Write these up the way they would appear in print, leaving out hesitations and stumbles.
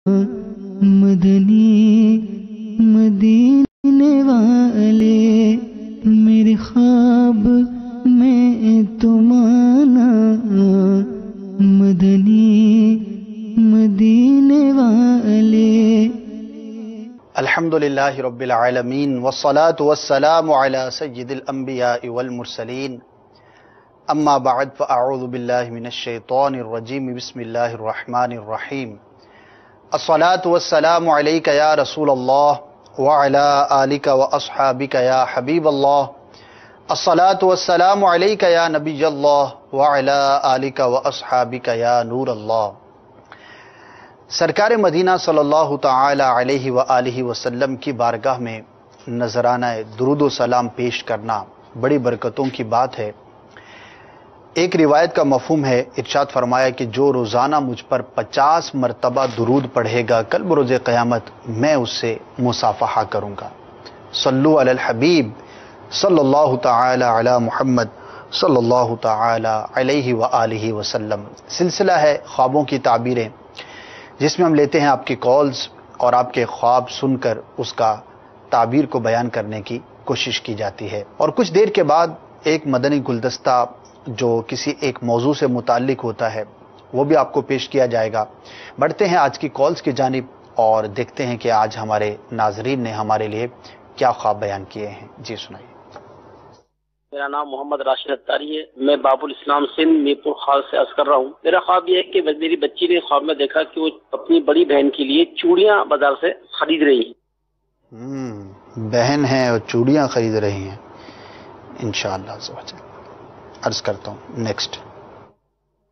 مدنی مدینے والے میرے خواب میں تم آنا، مدنی مدینے والے۔ الحمدللہ رب العالمین والصلاة والسلام علی سید الانبیاء والمرسلین، اما بعد فاعوذ باللہ من الشیطان الرجیم، بسم اللہ الرحمن الرحیم۔ الصلاة والسلام علیک یا رسول اللہ وعلی آلک واصحابک یا حبیب اللہ، الصلاة والسلام علیک یا نبی اللہ وعلی آلک واصحابک یا نور اللہ۔ سرکار مدینہ صلی اللہ تعالی علیہ وآلہ وسلم کی بارگاہ میں نذرانہ درود و سلام پیش کرنا بڑی برکتوں کی بات ہے۔ ایک روایت کا مفہوم ہے، ارشاد فرمایا کہ جو روزانہ مجھ پر 50 مرتبہ درود پڑھے گا، کل بروز قیامت میں اس سے مصافحہ کروں گا۔ صلو علی الحبیب صلی اللہ تعالی علی محمد صلی اللہ تعالی علیہ وآلہ وسلم۔ سلسلہ ہے خوابوں کی تعبیریں، جس میں ہم لیتے ہیں آپ کی کالز اور آپ کے خواب سن کر اس کا تعبیر کو بیان کرنے کی کوشش کی جاتی ہے، اور کچھ دیر کے بعد ایک مدنی گلدستہ جو کسی ایک موضوع سے متعلق ہوتا ہے وہ بھی آپ کو پیش کیا جائے گا۔ بڑھتے ہیں آج کی کالز کی جانب اور دیکھتے ہیں کہ آج ہمارے ناظرین نے ہمارے لیے کیا خواب بیان کیے ہیں۔ جی سنائیے۔ میرا نام محمد راشد اتاری ہے، میں باب الاسلام سندھ میرپور خال سے عرض کر رہا ہوں۔ میرا خواب یہ ہے کہ میری بچی نے خواب میں دیکھا کہ وہ اپنی بڑی بہن کے لیے چوڑیاں بازار سے خرید رہی ہیں۔ بہن ہے اور چوڑیاں خرید رہی ہیں، انشاءاللہ عرض کرتا ہوں۔ نیکسٹ۔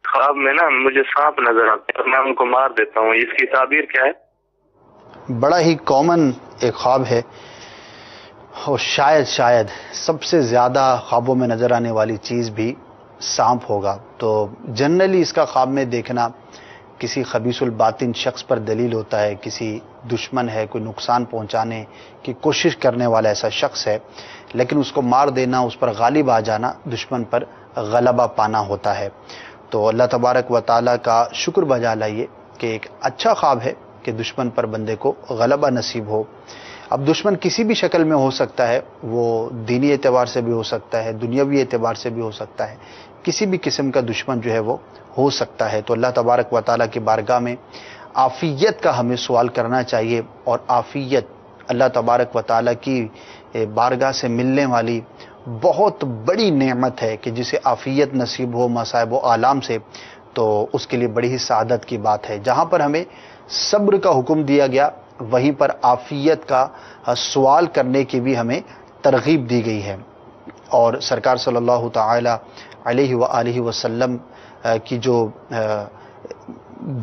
خواب میں نا مجھے سانپ نظر آتے ہیں اور میں ان کو مار دیتا ہوں، اس کی تعبیر کیا ہے؟ بڑا ہی کامن ایک خواب ہے، اور شاید سب سے زیادہ خوابوں میں نظر آنے والی چیز بھی سانپ ہوگا۔ تو جنرلی اس کا خواب میں دیکھنا کسی خبیث الباطن شخص پر دلیل ہوتا ہے، کسی دشمن ہے، کوئی نقصان پہنچانے کی کوشش کرنے والا ایسا شخص ہے، لیکن اس کو مار دینا، اس پر غالب آ جانا، دشمن پر غلبہ پانا ہوتا ہے۔ تو اللہ تبارک و تعالیٰ کا شکر بجا لائیے کہ ایک اچھا خواب ہے کہ دشمن پر بندے کو غلبہ نصیب ہو۔ اب دشمن کسی بھی شکل میں ہو سکتا ہے، وہ دینی اعتبار سے بھی ہو سکتا ہے، دنیاوی اعتبار سے بھی ہو سکتا ہے، کسی بھی قسم کا دشمن جو ہے وہ ہو سکتا ہے۔ تو اللہ تبارک و تعالیٰ کی بارگاہ میں عافیت کا ہمیں سوال کرنا چاہیے، اور عافیت اللہ تبارک و تعالیٰ کی بارگاہ سے ملنے والی بہت بڑی نعمت ہے کہ جسے عافیت نصیب ہو مصائب و آلام سے، تو اس کے لیے بڑی ہی سعادت کی بات ہے۔ جہاں پر ہمیں صبر کا حکم دیا گیا، وہیں پر عافیت کا سوال کرنے کی بھی ہمیں ترغیب دی گئی ہے۔ اور سرکار صلی اللہ تعالی علیہ وآلہ وسلم کی جو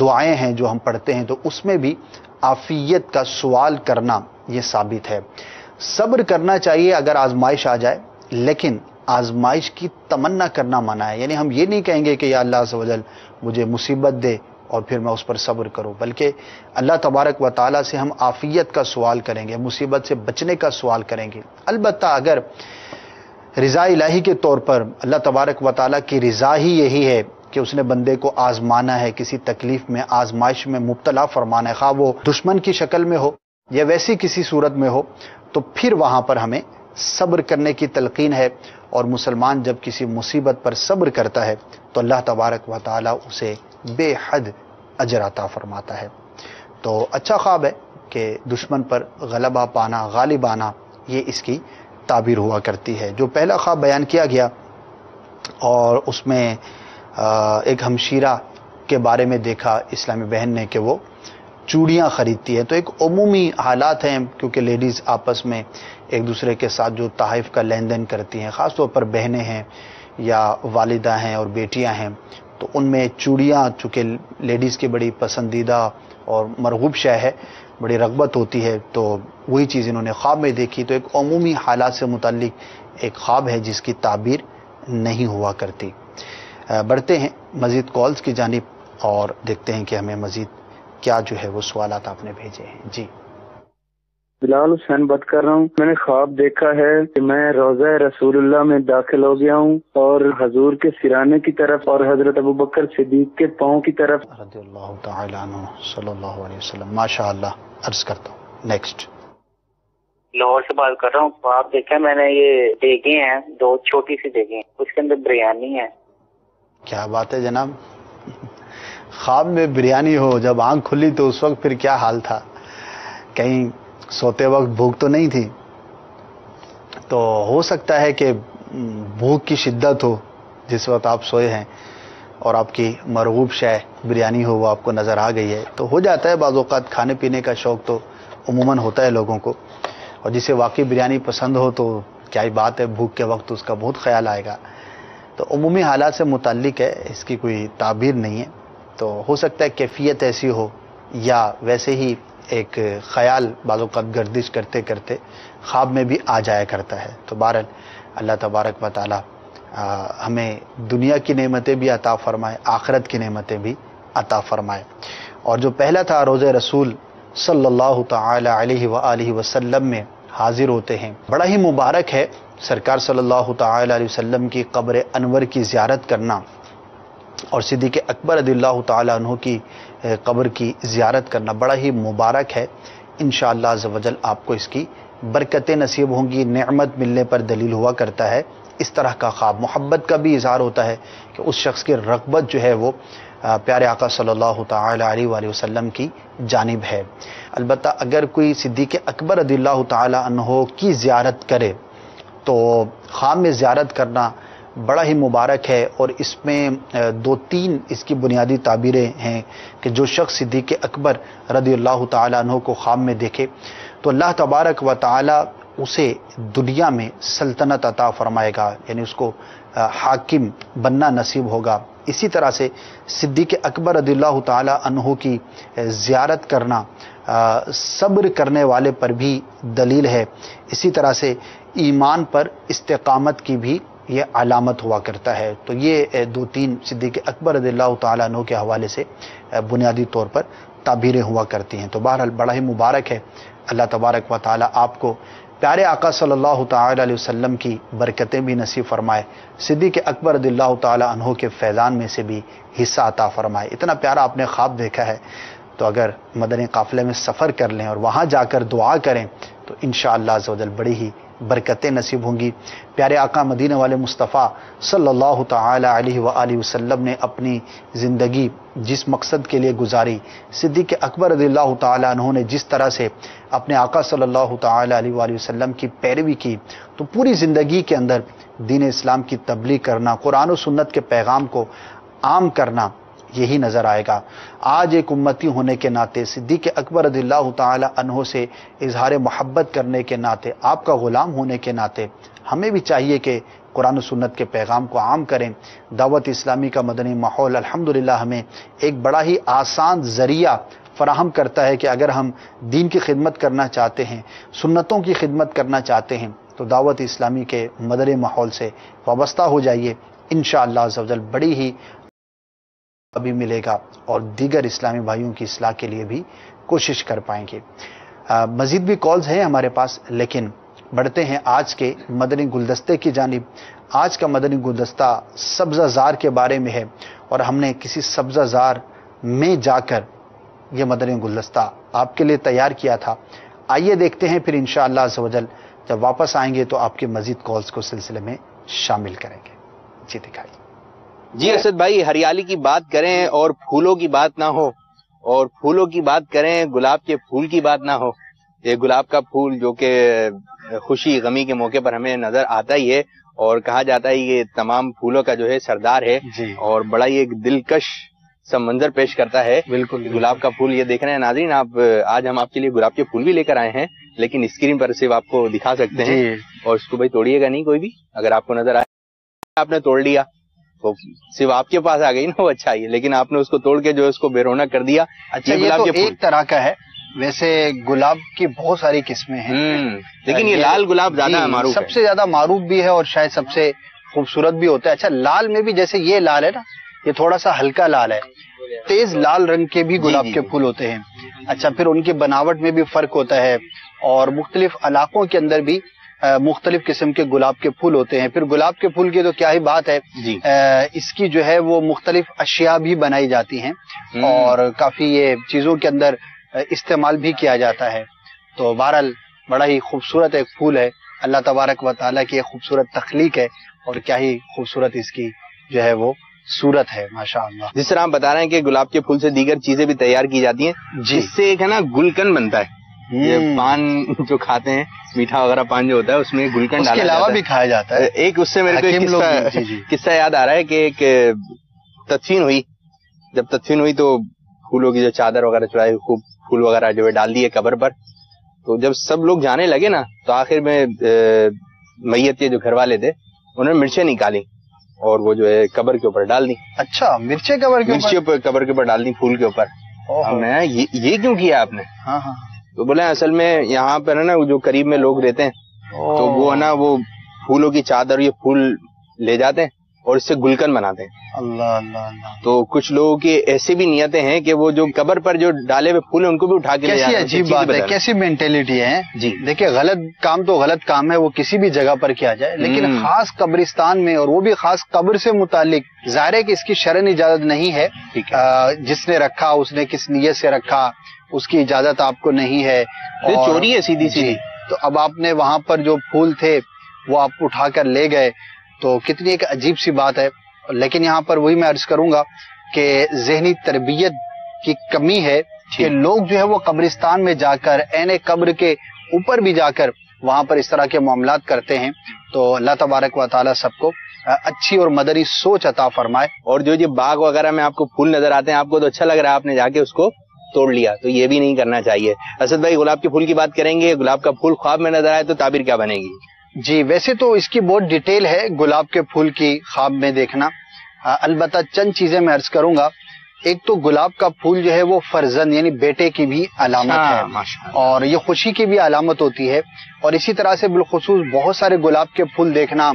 دعائیں ہیں جو ہم پڑھتے ہیں، تو اس میں بھی عافیت کا سوال کرنا یہ ثابت ہے۔ صبر کرنا چاہیے اگر آزمائش آ جائے، لیکن آزمائش کی تمنا کرنا منع ہے۔ یعنی ہم یہ نہیں کہیں گے کہ یا اللہ عز و جل مجھے مصیبت دے اور پھر میں اس پر صبر کروں، بلکہ اللہ تبارک و تعالیٰ سے ہم عافیت کا سوال کریں گے، مصیبت سے بچنے کا سوال کریں گے۔ البتہ اگر رضا الہی کے طور پر اللہ تبارک و تعالیٰ کی رضا ہی یہی ہے کہ اس نے بندے کو آزمانا ہے، کسی تکلیف میں آزمائش میں مبتلا فرمانا ہے، خواہ وہ دشمن کی شکل میں ہو یا ویسی کسی صورت میں ہو، تو پھر وہاں پر ہمیں صبر کرنے کی تلقین ہے۔ اور مسلمان جب کسی مصیبت پر صبر کرتا ہے تو اللہ تبارک و تعالیٰ اسے بے حد اجر عطا فرماتا ہے۔ تو اچھا خواب ہے کہ دشمن پر غلبہ پانا، غالب آنا، یہ اس کی تعبیر ہوا کرتی ہے۔ جو پہلا خواب بیان کیا گیا اور اس میں ایک ہمشیرہ کے بارے میں دیکھا اسلامی بہن نے کہ وہ چوڑیاں خریدتی ہے، تو ایک عمومی حالات ہیں، کیونکہ لیڈیز آپس میں ایک دوسرے کے ساتھ جو تحائف کا لین دین کرتی ہیں، خاص طور پر بہنیں ہیں یا والدہ ہیں اور بیٹیاں ہیں، تو ان میں چوڑیاں چونکہ لیڈیز کی بڑی پسندیدہ اور مرغوب شے ہے، بڑی رغبت ہوتی ہے، تو وہی چیز انہوں نے خواب میں دیکھی۔ تو ایک عمومی حالات سے متعلق ایک خواب ہے جس کی تعبیر نہیں ہوا کرتی۔ بڑھتے ہیں مزید کالز کی جانب اور دیکھتے ہیں کہ ہمیں مزید کیا جو ہے وہ سوالات آپ نے بھیجے ہیں۔ جی بلال حسین بات کر رہا ہوں. میں نے خواب دیکھا ہے کہ میں روضہ رسول اللہ میں داخل ہو گیا ہوں اور حضور کے سرانے کی طرف اور حضرت ابوبکر صدیق کے پاؤں کی طرف. رضی اللہ تعالی عنہ صلی اللہ علیہ وسلم. ماشاء اللہ. عرض کرتا ہوں نیکسٹ. لاہور سے بات کر رہا ہوں. خواب دیکھا میں نے, یہ دیگیں ہیں, 2 چھوٹی سی دیگیں, اس کے اندر بریانی ہے. کیا بات ہے جناب, خواب میں بریانی ہو, جب آنکھ کھلی تو اس وقت پھر کیا حال تھا؟ کہیں سوتے وقت بھوک تو نہیں تھی؟ تو ہو سکتا ہے کہ بھوک کی شدت ہو جس وقت آپ سوئے ہیں اور آپ کی مرغوب شے بریانی ہو, وہ آپ کو نظر آ گئی ہے. تو ہو جاتا ہے بعض اوقات, کھانے پینے کا شوق تو عموماً ہوتا ہے لوگوں کو, اور جسے واقعی بریانی پسند ہو تو کیا ہی بات ہے, بھوک کے وقت اس کا بہت خیال آئے گا. تو عمومی حالات سے متعلق ہے, اس کی کوئی تعبیر نہیں ہے. تو ہو سکتا ہے کیفیت ایسی ہو, یا ویسے ہی ایک خیال بعض اوقات گردش کرتے کرتے خواب میں بھی آ جایا کرتا ہے. تو بہرحال اللہ تبارک و تعالی ہمیں دنیا کی نعمتیں بھی عطا فرمائے, آخرت کی نعمتیں بھی عطا فرمائے. اور جو پہلا تھا روزہ رسول صلی اللہ تعالی علیہ وآلہ وسلم میں حاضر ہوتے ہیں, بڑا ہی مبارک ہے. سرکار صلی اللہ تعالی علیہ وسلم کی قبر انور کی زیارت کرنا اور صدیق اکبر رضی اللہ تعالی عنہ کی قبر کی زیارت کرنا بڑا ہی مبارک ہے. انشاءاللہ عز و جل آپ کو اس کی برکتیں نصیب ہوں گی, نعمت ملنے پر دلیل ہوا کرتا ہے اس طرح کا خواب. محبت کا بھی اظہار ہوتا ہے کہ اس شخص کی رغبت جو ہے وہ پیارے آقا صلی اللہ تعالی علیہ وآلہ وسلم کی جانب ہے. البتہ اگر کوئی صدیق اکبر رضی اللہ تعالی عنہ کی زیارت کرے تو خواب میں زیارت کرنا بڑا ہی مبارک ہے. اور اس میں 2-3 اس کی بنیادی تعبیریں ہیں کہ جو شخص صدیق اکبر رضی اللہ تعالی عنہ کو خواب میں دیکھے تو اللہ تبارک و تعالی اسے دنیا میں سلطنت عطا فرمائے گا, یعنی اس کو حاکم بننا نصیب ہوگا. اسی طرح سے صدیق اکبر رضی اللہ تعالی عنہ کی زیارت کرنا صبر کرنے والے پر بھی دلیل ہے. اسی طرح سے ایمان پر استقامت کی بھی یہ علامت ہوا کرتا ہے. تو یہ 2-3 صدیق اکبر رضی اللہ تعالیٰ عنہ کے حوالے سے بنیادی طور پر تعبیریں ہوا کرتی ہیں. تو بہرحال بڑا ہی مبارک ہے. اللہ تبارک و تعالیٰ آپ کو پیارے آقا صلی اللہ تعالی علیہ وسلم کی برکتیں بھی نصیب فرمائے, صدیق اکبر رضی اللہ تعالیٰ عنہ کے فیضان میں سے بھی حصہ عطا فرمائے. اتنا پیارا آپ نے خواب دیکھا ہے, تو اگر مدنی قافلے میں سفر کر لیں اور وہاں جا کر دعا کریں تو انشاءاللہ عز و جل بڑی ہی برکتیں نصیب ہوں گی. پیارے آقا مدینہ والے مصطفیٰ صلی اللہ تعالی علیہ وآلہ وسلم نے اپنی زندگی جس مقصد کے لیے گزاری, صدیق اکبر رضی اللہ تعالی عنہ نے جس طرح سے اپنے آقا صلی اللہ تعالی علیہ وآلہ وسلم کی پیروی کی, تو پوری زندگی کے اندر دین اسلام کی تبلیغ کرنا, قرآن و سنت کے پیغام کو عام کرنا, یہی نظر آئے گا. آج ایک امتی ہونے کے ناطے, صدیق اکبر رضی اللہ تعالی عنہ سے اظہار محبت کرنے کے ناطے, آپ کا غلام ہونے کے ناطے ہمیں بھی چاہیے کہ قرآن و سنت کے پیغام کو عام کریں. دعوت اسلامی کا مدنی ماحول الحمدللہ ہمیں ایک بڑا ہی آسان ذریعہ فراہم کرتا ہے کہ اگر ہم دین کی خدمت کرنا چاہتے ہیں, سنتوں کی خدمت کرنا چاہتے ہیں, تو دعوت اسلامی کے مدنی ماحول سے وابستہ ہو جائیے. انشاءاللہ عز و جل بڑی ہی بھی ملے گا اور دیگر اسلامی بھائیوں کی اصلاح کے لیے بھی کوشش کر پائیں گے. مزید بھی کالز ہیں ہمارے پاس, لیکن بڑھتے ہیں آج کے مدنی گلدستے کی جانب. آج کا مدنی گلدستہ سبزہ زار کے بارے میں ہے, اور ہم نے کسی سبزہ زار میں جا کر یہ مدنی گلدستہ آپ کے لیے تیار کیا تھا. آئیے دیکھتے ہیں, پھر انشاءاللہ عز و جل جب واپس آئیں گے تو آپ کے مزید کالز کو سلسلے میں شامل کریں گے. جی دکھائیے. جی اسد بھائی, ہریالی کی بات کریں اور پھولوں کی بات نہ ہو, اور پھولوں کی بات کریں گلاب کے پھول کی بات نہ ہو. یہ گلاب کا پھول جو کہ خوشی غمی کے موقع پر ہمیں نظر آتا ہی ہے, اور کہا جاتا ہے یہ تمام پھولوں کا جو ہے سردار ہے, اور بڑا ہی ایک دلکش سا منظر پیش کرتا ہے. بالکل گلاب کا پھول یہ دیکھ رہے ہیں ناظرین آپ, آج ہم آپ کے لیے گلاب کے پھول بھی لے کر آئے ہیں, لیکن اسکرین پر صرف آپ کو دکھا سکتے ہیں, اور اس کو بھائی توڑیے گا نہیں کوئی بھی. اگر آپ کو نظر آئے آپ نے توڑ لیا تو صرف آپ کے پاس آ گئی نا, وہ اچھا ہی ہے, لیکن آپ نے اس کو توڑ کے جو اس کو بے رونق کر دیا. اچھا یہ تو ایک طرح کا ہے, ویسے گلاب کی بہت ساری قسمیں ہیں, لیکن یہ لال گلاب زیادہ معروف ہے, سب سے زیادہ معروف بھی ہے اور شاید سب سے خوبصورت بھی ہوتا ہے. اچھا لال میں بھی جیسے یہ لال ہے نا, یہ تھوڑا سا ہلکا لال ہے, تیز لال رنگ کے بھی گلاب کے پھول ہوتے ہیں. اچھا پھر ان کی بناوٹ میں بھی فرق ہوتا ہے, اور مختلف علاقوں کے اندر بھی مختلف قسم کے گلاب کے پھول ہوتے ہیں. پھر گلاب کے پھول کی تو کیا ہی بات ہے, اس کی جو ہے وہ مختلف اشیاء بھی بنائی جاتی ہیں اور کافی یہ چیزوں کے اندر استعمال بھی کیا جاتا ہے. تو بہرحال بڑا ہی خوبصورت ایک پھول ہے, اللہ تبارک و تعالیٰ کی ایک خوبصورت تخلیق ہے اور کیا ہی خوبصورت اس کی جو ہے وہ صورت ہے ماشاء اللہ. جس طرح آپ بتا رہے ہیں کہ گلاب کے پھول سے دیگر چیزیں بھی تیار کی جاتی ہیں, جس سے ایک ہے نا گلکن بنتا ہے. یہ پان جو کھاتے ہیں, میٹھا وغیرہ پان جو ہوتا ہے, اس میں گلکن ڈالا جاتا ہے, اس کے علاوہ بھی کھایا جاتا ہے. ایک اس سے میرے کو قصہ یاد آ رہا ہے کہ ایک تدفین ہوئی. جب تدفین ہوئی تو پھولوں کی جو چادر وغیرہ چڑھائی, خوب پھول وغیرہ جو ہے ڈال دیے قبر پر. تو جب سب لوگ جانے لگے نا, تو آخر میں میت کے جو گھر والے تھے انہوں نے مرچیں نکالی اور وہ جو ہے قبر کے اوپر ڈال دی. اچھا, مرچیں قبر کے اوپر ڈال دی پھول کے اوپر. یہ کیوں کیا آپ نے؟ تو بولے اصل میں یہاں پر ہے نا جو قریب میں لوگ رہتے ہیں, تو وہ ہے نا وہ پھولوں کی چادر یہ پھول لے جاتے ہیں اور اس سے گلکن بناتے ہیں. اللہ اللہ اللہ. تو کچھ لوگوں کی ایسی بھی نیتیں ہیں کہ وہ جو قبر پر جو ڈالے ہوئے پھول ہیں ان کو بھی اٹھا کے لے جاتے ہیں. کیسی عجیب بات ہے, کیسی مینٹیلٹی ہے. جی دیکھیں, غلط کام تو غلط کام ہے, وہ کسی بھی جگہ پر کیا جائے, لیکن خاص قبرستان میں اور وہ بھی خاص قبر سے متعلق ظاہر ہے کہ اس کی شرعن اجازت نہیں ہے. جس نے رکھا اس نے کس نیت سے رکھا, اس کی اجازت آپ کو نہیں ہے, چوری ہے سیدھی سی. تو اب آپ نے وہاں پر جو پھول تھے وہ آپ اٹھا کر لے گئے, تو کتنی ایک عجیب سی بات ہے. لیکن یہاں پر وہی میں عرض کروں گا کہ ذہنی تربیت کی کمی ہے کہ لوگ جو ہے وہ قبرستان میں جا کر عین قبر کے اوپر بھی جا کر وہاں پر اس طرح کے معاملات کرتے ہیں. تو اللہ تبارک و تعالیٰ سب کو اچھی اور مدنی سوچ عطا فرمائے. اور جو باغ وغیرہ میں آپ کو پھول نظر آتے ہیں, آپ کو تو اچھا لگ رہا ہے, آپ نے جا کے اس کو توڑ لیا, تو یہ بھی نہیں کرنا چاہیے. اسد بھائی گلاب کے پھول کی بات کریں گے, گلاب کا پھول خواب میں نظر آئے تو تعبیر کیا بنے گی؟ جی ویسے تو اس کی بہت ڈیٹیل ہے گلاب کے پھول کی خواب میں دیکھنا, البتہ چند چیزیں میں عرض کروں گا. ایک تو گلاب کا پھول جو ہے وہ فرزند یعنی بیٹے کی بھی علامت ہے اور یہ خوشی کی بھی علامت ہوتی ہے. اور اسی طرح سے بالخصوص بہت سارے گلاب کے پھول دیکھنا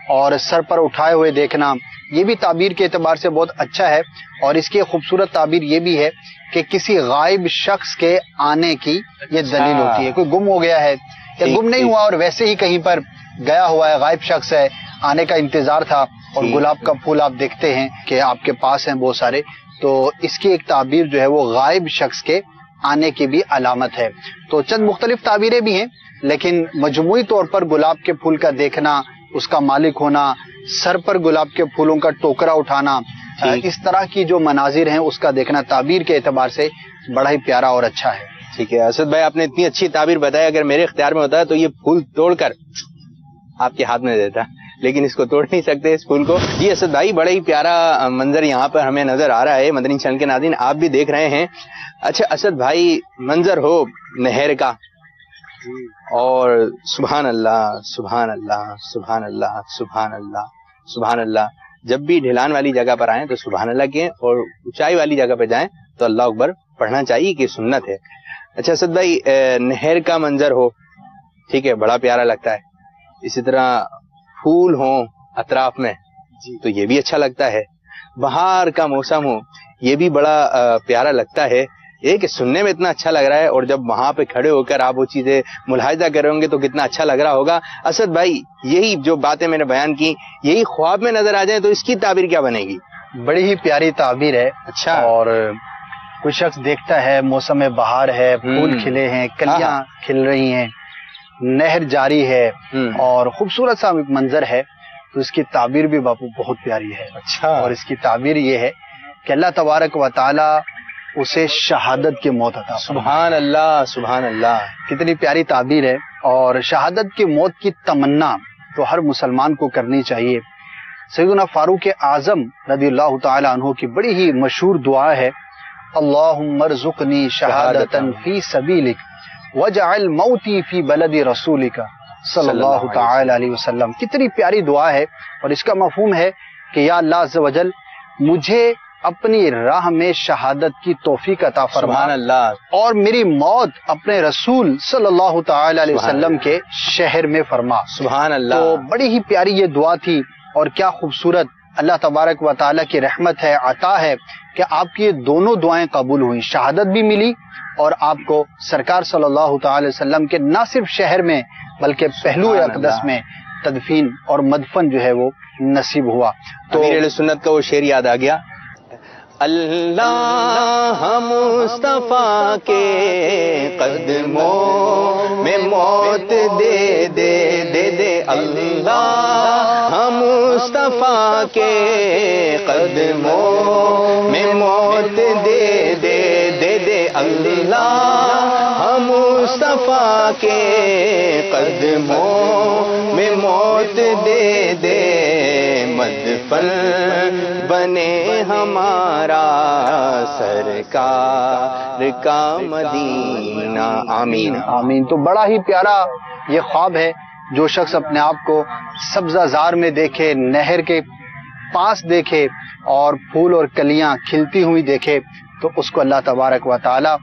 اور سر پر اٹھائے ہوئے دیکھنا, یہ بھی تعبیر کے اعتبار سے بہت اچھا ہے. اور اس کی خوبصورت تعبیر یہ بھی ہے کہ کسی غائب شخص کے آنے کی یہ دلیل ہوتی ہے. کوئی گم ہو گیا ہے یا گم نہیں ہوا اور ویسے ہی کہیں پر گیا ہوا ہے, غائب شخص ہے, آنے کا انتظار تھا, اور گلاب کا پھول آپ دیکھتے ہیں کہ آپ کے پاس ہیں بہت سارے, تو اس کی ایک تعبیر جو ہے وہ غائب شخص کے آنے کی بھی علامت ہے. تو چند مختلف تعبیریں بھی ہیں, لیکن مجموعی طور پر گلاب کے پھول کا دیکھنا, اس کا مالک ہونا, سر پر گلاب کے پھولوں کا ٹوکرا اٹھانا, اس طرح کی جو مناظر ہیں اس کا دیکھنا تعبیر کے اعتبار سے بڑا ہی پیارا اور اچھا ہے. ٹھیک ہے اسد بھائی, آپ نے اتنی اچھی تعبیر بتائی, اگر میرے اختیار میں ہوتا ہے تو یہ پھول توڑ کر آپ کے ہاتھ میں دیتا, لیکن اس کو توڑ نہیں سکتے اس پھول کو. جی اسد بھائی بڑا ہی پیارا منظر یہاں پر ہمیں نظر آ رہا ہے. مدنی چینل کے ناظرین آپ بھی دیکھ رہے ہیں. اچھا اسد بھائی, منظر ہو نہر کا, اور سبحان اللہ سبحان اللہ سبحان اللہ سبحان اللہ سبحان اللہ, جب بھی ڈھلان والی جگہ پر آئیں تو سبحان اللہ کہیں, اور اونچائی والی جگہ پہ جائیں تو اللہ اکبر پڑھنا چاہیے کہ سنت ہے. اچھا اسد بھائی, نہر کا منظر ہو, ٹھیک ہے, بڑا پیارا لگتا ہے. اسی طرح پھول ہوں اطراف میں تو یہ بھی اچھا لگتا ہے. بہار کا موسم ہو, یہ بھی بڑا پیارا لگتا ہے. یہ کہ سننے میں اتنا اچھا لگ رہا ہے, اور جب وہاں پہ کھڑے ہو کر آپ وہ چیزیں ملاحظہ کریں گے تو کتنا اچھا لگ رہا ہوگا. اسد بھائی یہی جو باتیں میں نے بیان کی, یہی خواب میں نظر آ جائیں تو اس کی تعبیر کیا بنے گی؟ بڑی ہی پیاری تعبیر ہے. اچھا, اور کوئی شخص دیکھتا ہے موسم بہار ہے, پھول کھلے ہیں, کلیاں کھل رہی ہیں, نہر جاری ہے اور خوبصورت سا منظر ہے, تو اس کی تعبیر بھی باپو بہت پیاری ہے. اچھا, اور اس کی تعبیر یہ ہے کہ اللہ تبارک و تعالی اسے شہادت کی موت عطا. سبحان اللہ سبحان اللہ, کتنی پیاری تعبیر ہے. اور شہادت کی موت کی تمنا تو ہر مسلمان کو کرنی چاہیے. سیدنا فاروق اعظم رضی اللہ تعالی عنہ کی بڑی ہی مشہور دعا ہے, اللہم ارزقنی شہادتا فی سبیلک وجعل موتی فی بلد رسولک صلی اللہ تعالی علیہ وسلم. کتنی پیاری دعا ہے, اور اس کا مفہوم ہے کہ یا اللہ عز و جل مجھے اپنی راہ میں شہادت کی توفیق عطا فرما, سبحان اللہ, اور میری موت اپنے رسول صلی اللہ تعالی علیہ وسلم کے شہر میں فرما. سبحان اللہ. تو بڑی ہی پیاری یہ دعا تھی, اور کیا خوبصورت اللہ تبارک و تعالیٰ کی رحمت ہے, عطا ہے کہ آپ کی یہ دونوں دعائیں قبول ہوئیں, شہادت بھی ملی اور آپ کو سرکار صلی اللہ تعالی وسلم کے نہ صرف شہر میں بلکہ پہلو اقدس میں تدفین اور مدفن جو ہے وہ نصیب ہوا. تو امیر اہل سنت کا وہ شعر یاد آ گیا، اللہ مصطفیٰ کے قدموں میں موت دے دے دے دے، اللہ مصطفیٰ کے قدموں میں موت دے دے دے دے، اللہ مصطفیٰ کے قدموں میں موت دے دے، مدفن بنے ہمارا سرکار کا مدینہ. آمین آمین. تو بڑا ہی پیارا یہ خواب ہے. جو شخص اپنے آپ کو سبزہ زار میں دیکھے، نہر کے پاس دیکھے اور پھول اور کلیاں کھلتی ہوئی دیکھے، تو اس کو اللہ تبارک و تعالی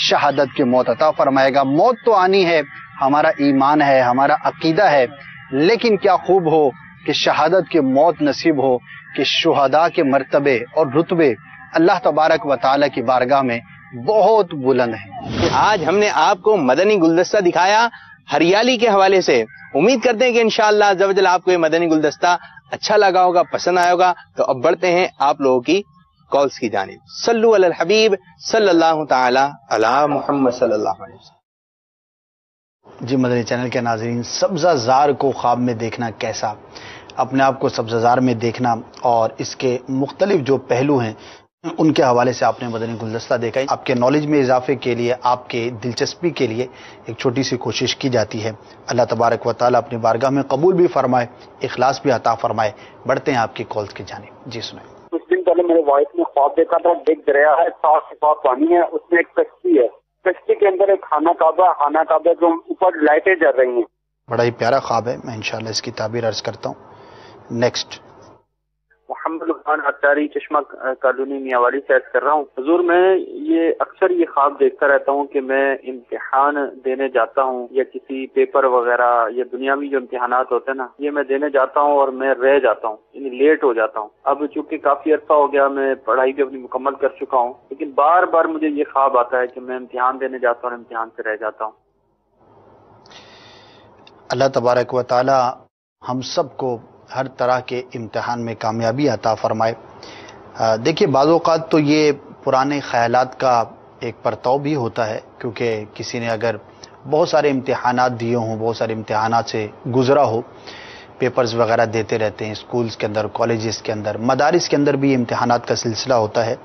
شہادت کی موت عطا فرمائے گا. موت تو آنی ہے، ہمارا ایمان ہے، ہمارا عقیدہ ہے، لیکن کیا خوب ہو کہ شہادت کی موت نصیب ہو، کہ شہداء کے مرتبے اور رتبے اللہ تبارک و تعالی کی بارگاہ میں بہت بلند ہیں. آج ہم نے آپ کو مدنی گلدستہ دکھایا ہریالی کے حوالے سے. امید کرتے ہیں کہ انشاءاللہ عز و جل آپ کو یہ مدنی گلدستہ اچھا لگا ہوگا، پسند آیا ہوگا. تو اب بڑھتے ہیں آپ لوگوں کی کالز کی جانب. صلو علی الحبیب صلی اللہ تعالی علی محمد صلی اللہ علیہ وسلم. جی مدنی چینل کے ناظرین، سبزہ زار کو خواب میں دیکھنا کیسا، اپنے آپ کو سبزہ زار میں دیکھنا اور اس کے مختلف جو پہلو ہیں ان کے حوالے سے آپ نے مدنی گلدستہ دیکھا. آپ کے نالج میں اضافے کے لیے، آپ کے دلچسپی کے لیے ایک چھوٹی سی کوشش کی جاتی ہے. اللہ تبارک و تعالیٰ اپنی بارگاہ میں قبول بھی فرمائے، اخلاص بھی عطا فرمائے. بڑھتے ہیں آپ کی کالز کی جانب. جی سنیں. کچھ دن پہلے میرے وائف نے خواب دیکھا تھا، ایک دریا ہے، صاف شفاف پانی ہے، اس میں ایک کشتی ہے، کشتی کے اندر ایک خانہ کعبہ جو اوپر لائٹیں جل رہی ہیں. بڑا ہی پیارا خواب ہے. میں انشاءاللہ اس کی تعبیر عرض کرتا ہوں. نیکسٹ. محمد عثمان اتاری، چشمہ کالونی میاوالی سے عرض کر رہا ہوں. حضور میں اکثر یہ خواب دیکھتا رہتا ہوں کہ میں امتحان دینے جاتا ہوں، یا کسی پیپر وغیرہ یا دنیاوی جو امتحانات ہوتے ہیں نا، یہ میں دینے جاتا ہوں اور میں رہ جاتا ہوں، یعنی لیٹ ہو جاتا ہوں. اب چونکہ کافی عرصہ ہو گیا، میں پڑھائی بھی اپنی مکمل کر چکا ہوں، لیکن بار بار مجھے یہ خواب آتا ہے کہ میں امتحان دینے جاتا ہوں اور امتحان سے رہ جاتا ہوں. اللہ تبارک و تعالی ہم سب کو ہر طرح کے امتحان میں کامیابی عطا فرمائے. دیکھیے بعض اوقات تو یہ پرانے خیالات کا ایک پرتاؤ بھی ہوتا ہے، کیونکہ کسی نے اگر بہت سارے امتحانات دیے ہوں، بہت سارے امتحانات سے گزرا ہو، پیپرز وغیرہ دیتے رہتے ہیں اسکولز کے اندر، کالجز کے اندر، مدارس کے اندر بھی امتحانات کا سلسلہ ہوتا ہے.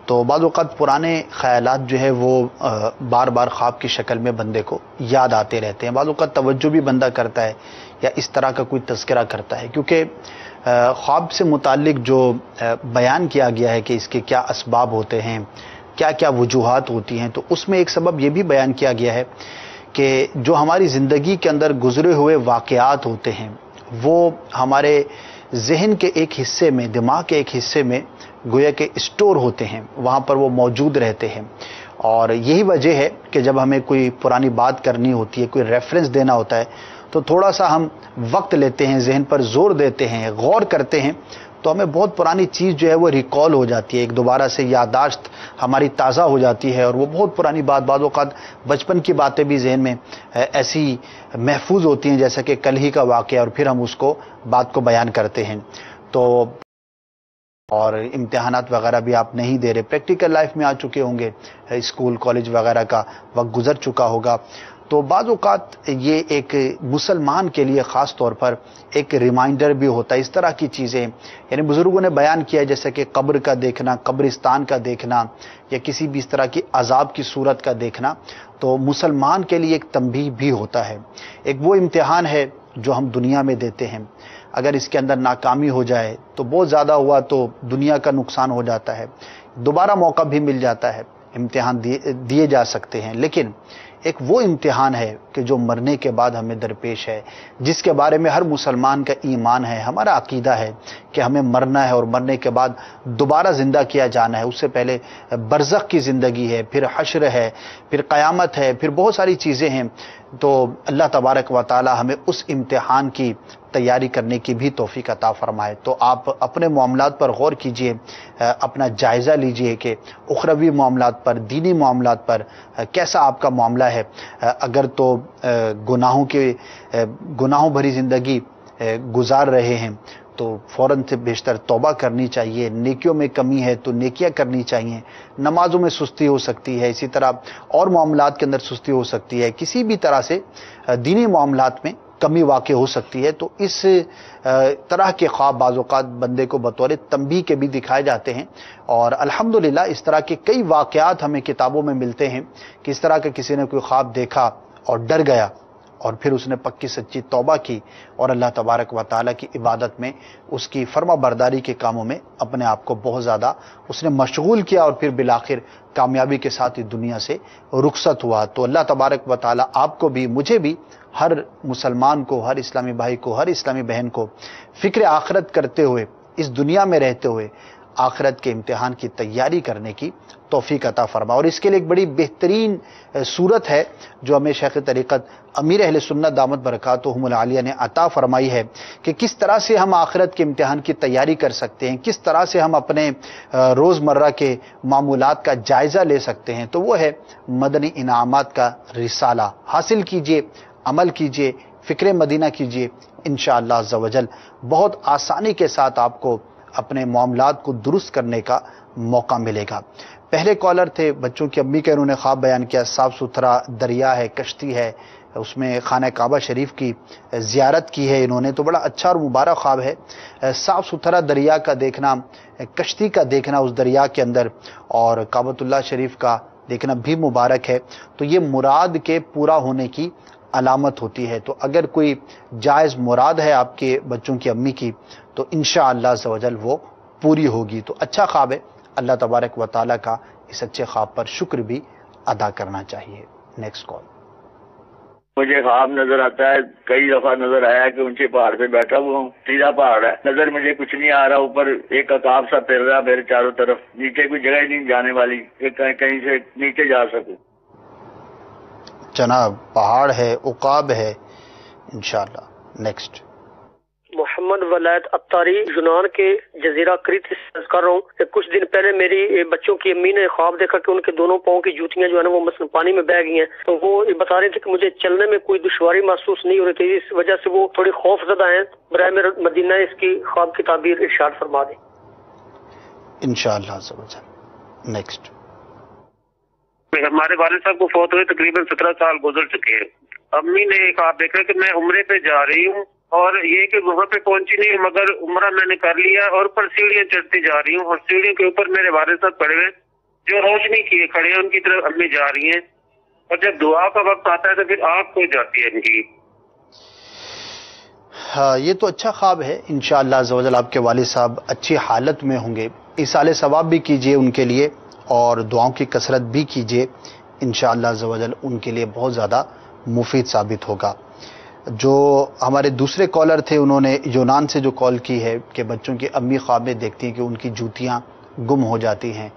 تو بعض اوقات پرانے خیالات جو ہے وہ بار بار خواب کی شکل میں بندے کو یاد آتے رہتے ہیں. بعض اوقات توجہ بھی بندہ کرتا ہے یا اس طرح کا کوئی تذکرہ کرتا ہے، کیونکہ خواب سے متعلق جو بیان کیا گیا ہے کہ اس کے کیا اسباب ہوتے ہیں، کیا کیا وجوہات ہوتی ہیں، تو اس میں ایک سبب یہ بھی بیان کیا گیا ہے کہ جو ہماری زندگی کے اندر گزرے ہوئے واقعات ہوتے ہیں وہ ہمارے ذہن کے ایک حصے میں، دماغ کے ایک حصے میں گویا کہ اسٹور ہوتے ہیں، وہاں پر وہ موجود رہتے ہیں. اور یہی وجہ ہے کہ جب ہمیں کوئی پرانی بات کرنی ہوتی ہے، کوئی ریفرنس دینا ہوتا ہے، تو تھوڑا سا ہم وقت لیتے ہیں، ذہن پر زور دیتے ہیں، غور کرتے ہیں، تو ہمیں بہت پرانی چیز جو ہے وہ ریکال ہو جاتی ہے، ایک دوبارہ سے یادداشت ہماری تازہ ہو جاتی ہے. اور وہ بہت پرانی بات، بعض اوقات بچپن کی باتیں بھی ذہن میں ایسی محفوظ ہوتی ہیں جیسا کہ کل ہی کا واقعہ، اور پھر ہم اس کو بات کو بیان کرتے ہیں. تو اور امتحانات وغیرہ بھی آپ نہیں دے رہے، پریکٹیکل لائف میں آ چکے ہوں گے، اسکول کالج وغیرہ کا وقت گزر چکا ہوگا. تو بعض اوقات یہ ایک مسلمان کے لیے خاص طور پر ایک ریمائنڈر بھی ہوتا ہے. اس طرح کی چیزیں یعنی بزرگوں نے بیان کیا، جیسے کہ قبر کا دیکھنا، قبرستان کا دیکھنا، یا کسی بھی اس طرح کی عذاب کی صورت کا دیکھنا، تو مسلمان کے لیے ایک تنبیہ بھی ہوتا ہے. ایک وہ امتحان ہے جو ہم دنیا میں دیتے ہیں، اگر اس کے اندر ناکامی ہو جائے تو بہت زیادہ ہوا تو دنیا کا نقصان ہو جاتا ہے، دوبارہ موقع بھی مل جاتا ہے، امتحان دیے جا سکتے ہیں. لیکن ایک وہ امتحان ہے کہ جو مرنے کے بعد ہمیں درپیش ہے، جس کے بارے میں ہر مسلمان کا ایمان ہے، ہمارا عقیدہ ہے کہ ہمیں مرنا ہے اور مرنے کے بعد دوبارہ زندہ کیا جانا ہے۔ اس سے پہلے برزخ کی زندگی ہے، پھر حشر ہے، پھر قیامت ہے، پھر بہت ساری چیزیں ہیں۔ تو اللہ تبارک و تعالی ہمیں اس امتحان کی تیاری کرنے کی بھی توفیق عطا فرمائے۔ تو آپ اپنے معاملات پر غور کیجئے، اپنا جائزہ لیجئے کہ اخروی معاملات پر، دینی معاملات پر کیسا آپ کا معاملہ ہے۔ اگر تو گناہوں بھری زندگی گزار رہے ہیں تو فوراً سے بیشتر توبہ کرنی چاہیے، نیکیوں میں کمی ہے تو نیکیاں کرنی چاہیے، نمازوں میں سستی ہو سکتی ہے، اسی طرح اور معاملات کے اندر سستی ہو سکتی ہے، کسی بھی طرح سے دینی معاملات میں کمی واقع ہو سکتی ہے۔ تو اس طرح کے خواب بعض اوقات بندے کو بطور تنبیہ کے بھی دکھائے جاتے ہیں، اور الحمدللہ اس طرح کے کئی واقعات ہمیں کتابوں میں ملتے ہیں کہ اس طرح کے کسی نے کوئی خواب دیکھا اور ڈر گیا اور پھر اس نے پکی سچی توبہ کی اور اللہ تبارک و تعالیٰ کی عبادت میں، اس کی فرما برداری کے کاموں میں اپنے آپ کو بہت زیادہ اس نے مشغول کیا اور پھر بالآخر کامیابی کے ساتھ اس دنیا سے رخصت ہوا۔ تو اللہ تبارک و تعالیٰ آپ کو بھی، مجھے بھی، ہر مسلمان کو، ہر اسلامی بھائی کو، ہر اسلامی بہن کو فکر آخرت کرتے ہوئے، اس دنیا میں رہتے ہوئے آخرت کے امتحان کی تیاری کرنے کی توفیق عطا فرما۔ اور اس کے لیے ایک بڑی بہترین صورت ہے جو ہمیں شیخ طریقت امیر اہل سنت دامت برکاتہم العالیہ نے عطا فرمائی ہے کہ کس طرح سے ہم آخرت کے امتحان کی تیاری کر سکتے ہیں، کس طرح سے ہم اپنے روزمرہ کے معمولات کا جائزہ لے سکتے ہیں۔ تو وہ ہے مدنی انعامات کا رسالہ، حاصل کیجئے، عمل کیجئے، فکر مدینہ کیجئے، انشاءاللہ عز و جل بہت آسانی کے ساتھ آپ کو اپنے معاملات کو درست کرنے کا موقع ملے گا۔ پہلے کالر تھے، بچوں کی امی کا انہوں نے خواب بیان کیا، صاف ستھرا دریا ہے، کشتی ہے، اس میں خانہ کعبہ شریف کی زیارت کی ہے انہوں نے، تو بڑا اچھا اور مبارک خواب ہے۔ صاف ستھرا دریا کا دیکھنا، کشتی کا دیکھنا اس دریا کے اندر، اور کعبۃ اللہ شریف کا دیکھنا بھی مبارک ہے۔ تو یہ مراد کے پورا ہونے کی علامت ہوتی ہے۔ تو اگر کوئی جائز مراد ہے آپ کے بچوں کی امی کی تو انشاءاللہ عز و جل وہ پوری ہوگی۔ تو اچھا خواب ہے، اللہ تبارک و تعالیٰ کا اس اچھے خواب پر شکر بھی ادا کرنا چاہیے۔ Next call. مجھے خواب نظر آتا ہے، کئی دفعہ نظر آیا کہ اونچے پہاڑ پہ بیٹھا ہوا ہوں، سیدھا پہاڑ ہے، نظر مجھے کچھ نہیں آ رہا، اوپر ایک عقاب سا پھر رہا میرے چاروں طرف، نیچے کوئی جگہ ہی نہیں جانے والی کہ کہیں سے نیچے جا سکوں۔ جناب پہاڑ ہے، عقاب ہے، انشاءاللہ۔ نیکسٹ۔ محمد ولید اتاری یونان کے جزیرہ کریت سے کر رہا ہوں کہ کچھ دن پہلے میری بچوں کی امی نے خواب دیکھا کہ ان کے دونوں پاؤں کی جوتیاں جو ہے نا وہ مثلا پانی میں بہہ گئی ہیں، تو وہ بتا رہے تھے کہ مجھے چلنے میں کوئی دشواری محسوس نہیں ہو رہی تھی، اس وجہ سے وہ تھوڑی خوف زدہ ہیں۔ برائے مدینہ اس کی خواب کی تعبیر ارشاد فرما دیں انشاءاللہ عز و جل۔ نیکسٹ۔ ہمارے والد صاحب کو فوت ہوئے تقریباً 17 سال گزر چکے ہیں۔ امی نے ایک خواب دیکھا کہ میں عمرے پہ جا رہی ہوں اور یہ کہ وہاں پہ پہنچی نہیں مگر عمرہ میں نے کر لیا، اور اوپر سیڑھیاں چڑھتی جا رہی ہوں اور سیڑھیوں کے اوپر میرے والد صاحب کھڑے ہوئے جو روشنی کیے کھڑے ہیں، ان کی طرف امی جا رہی ہیں، اور جب دعا کا وقت آتا ہے تو پھر آنکھ کھل جاتی ہے ان کی۔ ہاں، یہ تو اچھا خواب ہے، انشاءاللہ عز و جل آپ کے والد صاحب اچھی حالت میں ہوں گے۔ ایصال ثواب بھی کیجئے ان کے لیے اور دعاؤں کی کثرت بھی کیجئے، انشاءاللہ عز و جل ان کے لیے بہت زیادہ مفید ثابت ہوگا۔ جو ہمارے دوسرے کالر تھے انہوں نے یونان سے جو کال کی ہے کہ بچوں کی امی خواب میں دیکھتی ہیں کہ ان کی جوتیاں گم ہو جاتی ہیں،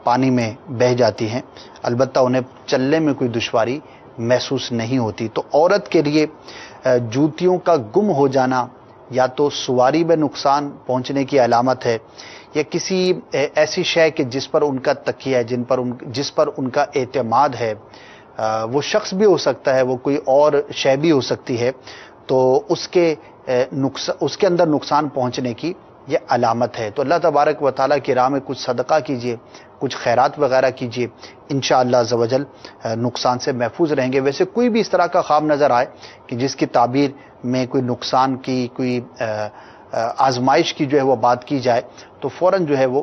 پانی میں بہہ جاتی ہیں، البتہ انہیں چلنے میں کوئی دشواری محسوس نہیں ہوتی۔ تو عورت کے لیے جوتیوں کا گم ہو جانا یا تو سواری میں نقصان پہنچنے کی علامت ہے، یا کسی ایسی شے کہ جس پر ان کا تکیہ ہے، جس پر ان کا اعتماد ہے، وہ شخص بھی ہو سکتا ہے، وہ کوئی اور شے بھی ہو سکتی ہے، تو اس کے اندر نقصان پہنچنے کی یہ علامت ہے۔ تو اللہ تبارک و تعالیٰ کی راہ میں کچھ صدقہ کیجئے، کچھ خیرات وغیرہ کیجئے، انشاءاللہ عز و جل نقصان سے محفوظ رہیں گے۔ ویسے کوئی بھی اس طرح کا خواب نظر آئے کہ جس کی تعبیر میں کوئی نقصان کی، کوئی آزمائش کی جو ہے وہ بات کی جائے، تو فوراً جو ہے وہ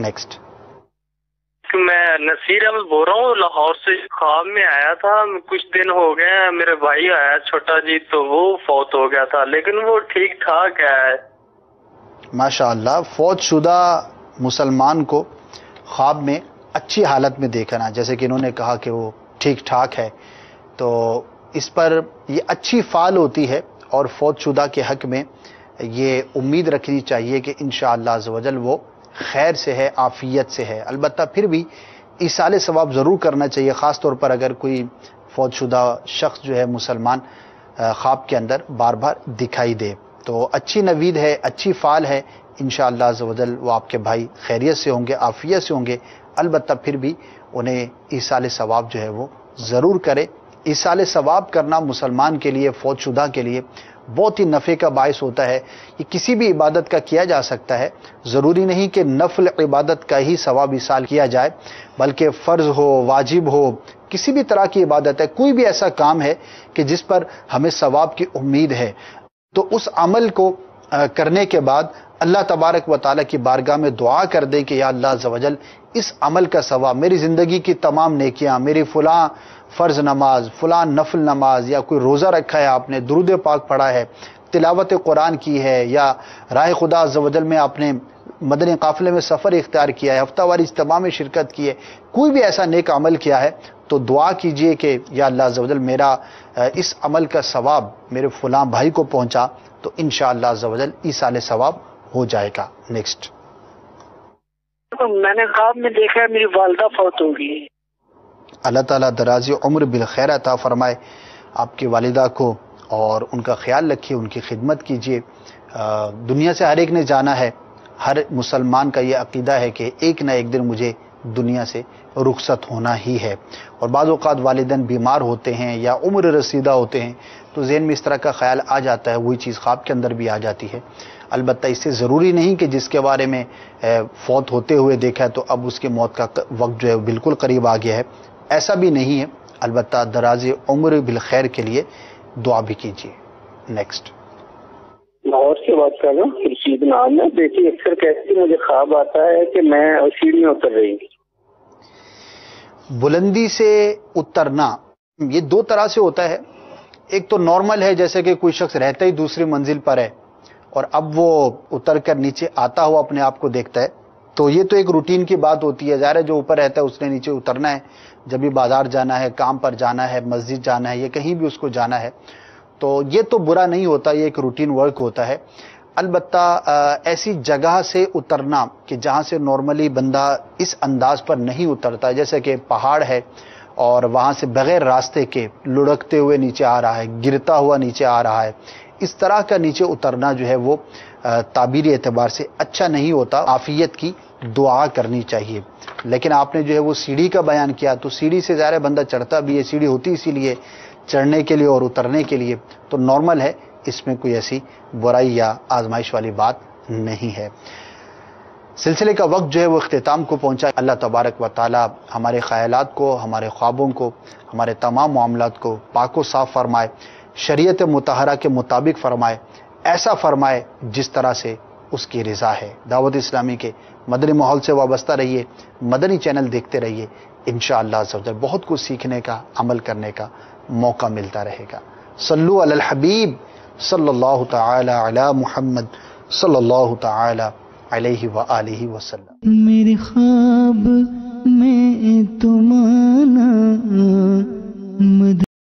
نیکسٹ. میں نصیر احمد بول رہا ہوں، لاہور سے. خواب میں آیا تھا، کچھ دن ہو گئے، میرے بھائی آیا چھوٹا جی تو وہ فوت ہو گیا تھا، لیکن وہ ٹھیک ٹھاک ہے. ماشاء اللہ. فوت شدہ مسلمان کو خواب میں اچھی حالت میں دیکھنا، جیسے کہ انہوں نے کہا کہ وہ ٹھیک ٹھاک ہے، تو اس پر یہ اچھی فعال ہوتی ہے. اور فوت شدہ کے حق میں یہ امید رکھنی چاہیے کہ انشاءاللہ عز و جل وہ خیر سے ہے، عافیت سے ہے. البتہ پھر بھی ایصال ثواب ضرور کرنا چاہیے، خاص طور پر اگر کوئی فوت شدہ شخص جو ہے مسلمان خواب کے اندر بار بار دکھائی دے. تو اچھی نوید ہے، اچھی فعال ہے، انشاءاللہ عز و جل وہ آپ کے بھائی خیریت سے ہوں گے، عافیت سے ہوں گے. البتہ پھر بھی انہیں ایصال ثواب جو ہے وہ ضرور کرے. ایصال ثواب کرنا مسلمان کے لیے، فوت شدہ کے لیے بہت ہی نفع کا باعث ہوتا ہے. یہ کسی بھی عبادت کا کیا جا سکتا ہے، ضروری نہیں کہ نفل عبادت کا ہی ثواب ایصال کیا جائے، بلکہ فرض ہو، واجب ہو، کسی بھی طرح کی عبادت ہے، کوئی بھی ایسا کام ہے کہ جس پر ہمیں ثواب کی امید ہے، تو اس عمل کو کرنے کے بعد اللہ تبارک و تعالیٰ کی بارگاہ میں دعا کر دیں کہ یا اللہ عز و جل اس عمل کا ثواب، میری زندگی کی تمام نیکیاں، میری فلاں فرض نماز، فلاں نفل نماز، یا کوئی روزہ رکھا ہے آپ نے، درود پاک پڑھا ہے، تلاوت قرآن کی ہے، یا راہ خدا عز و جل میں آپ نے مدنی قافلے میں سفر اختیار کیا ہے، ہفتہ واری اجتماع میں شرکت کی ہے، کوئی بھی ایسا نیک عمل کیا ہے، تو دعا کیجئے کہ یا اللہ عز و جل میرا اس عمل کا ثواب میرے فلاں بھائی کو پہنچا، تو انشاءاللہ عز و جل ایصال ثواب ہو جائے گا. نیکسٹ. میں نے خواب میں دیکھا ہے میری والدہ فوت ہو گئی. اللہ تعالیٰ دراز عمر بالخیر عطا فرمائے آپ کی والدہ کو، اور ان کا خیال رکھیے، ان کی خدمت کیجیے. دنیا سے ہر ایک نے جانا ہے، ہر مسلمان کا یہ عقیدہ ہے کہ ایک نہ ایک دن مجھے دنیا سے رخصت ہونا ہی ہے. اور بعض اوقات والدین بیمار ہوتے ہیں یا عمر رسیدہ ہوتے ہیں، تو ذہن میں اس طرح کا خیال آ جاتا ہے، وہی چیز خواب کے اندر بھی آ جاتی ہے. البتہ اس سے ضروری نہیں کہ جس کے بارے میں فوت ہوتے ہوئے دیکھا ہے تو اب اس کی موت کا وقت جو ہے بالکل قریب آ گیا ہے، ایسا بھی نہیں ہے. البتہ دراز عمر بالخیر کے لیے دعا بھی کیجیے. نیکسٹ. لاہور سے بات کر رہا ہوں، رشید نام ہے. بیٹی اکثر کہتی مجھے خواب آتا ہے کہ میں سیڑھیاں اتر رہی ہوں. بلندی سے اترنا یہ دو طرح سے ہوتا ہے. ایک تو نارمل ہے، جیسے کہ کوئی شخص رہتا ہی دوسری منزل پر ہے اور اب وہ اتر کر نیچے آتا ہوا اپنے آپ کو دیکھتا ہے، تو یہ تو ایک روٹین کی بات ہوتی ہے. ظاہر ہے جو اوپر رہتا ہے اس نے نیچے اترنا ہے، جب بھی بازار جانا ہے، کام پر جانا ہے، مسجد جانا ہے، یا کہیں بھی اس کو جانا ہے، تو یہ تو برا نہیں ہوتا، یہ ایک روٹین ورک ہوتا ہے. البتہ ایسی جگہ سے اترنا کہ جہاں سے نارملی بندہ اس انداز پر نہیں اترتا، جیسے کہ پہاڑ ہے اور وہاں سے بغیر راستے کے لڑکتے ہوئے نیچے آ رہا ہے، گرتا ہوا نیچے آ رہا ہے، اس طرح کا نیچے اترنا جو ہے وہ تعبیری اعتبار سے اچھا نہیں ہوتا. عافیت کی دعا کرنی چاہیے. لیکن آپ نے جو ہے وہ سیڑھی کا بیان کیا، تو سیڑھی سے ظاہر بندہ چڑھتا بھی ہے، سیڑھی ہوتی اسی لیے چڑھنے کے لیے اور اترنے کے لیے، تو نارمل ہے، اس میں کوئی ایسی برائی یا آزمائش والی بات نہیں ہے. سلسلے کا وقت جو ہے وہ اختتام کو پہنچا. اللہ تبارک و تعالی ہمارے خیالات کو، ہمارے خوابوں کو، ہمارے تمام معاملات کو پاک و صاف فرمائے، شریعت مطہرہ کے مطابق فرمائے، ایسا فرمائے جس طرح سے اس کی رضا ہے. دعوت اسلامی کے مدنی ماحول سے وابستہ رہیے، مدنی چینل دیکھتے رہیے. انشاءاللہ عز و جل بہت کچھ سیکھنے کا، عمل کرنے کا موقع ملتا رہے گا. صلو علی الحبیب صلی اللہ تعالی علی محمد صلی اللہ تعالی علیہ وآلہ وسلم. میرے خواب میں تمہارا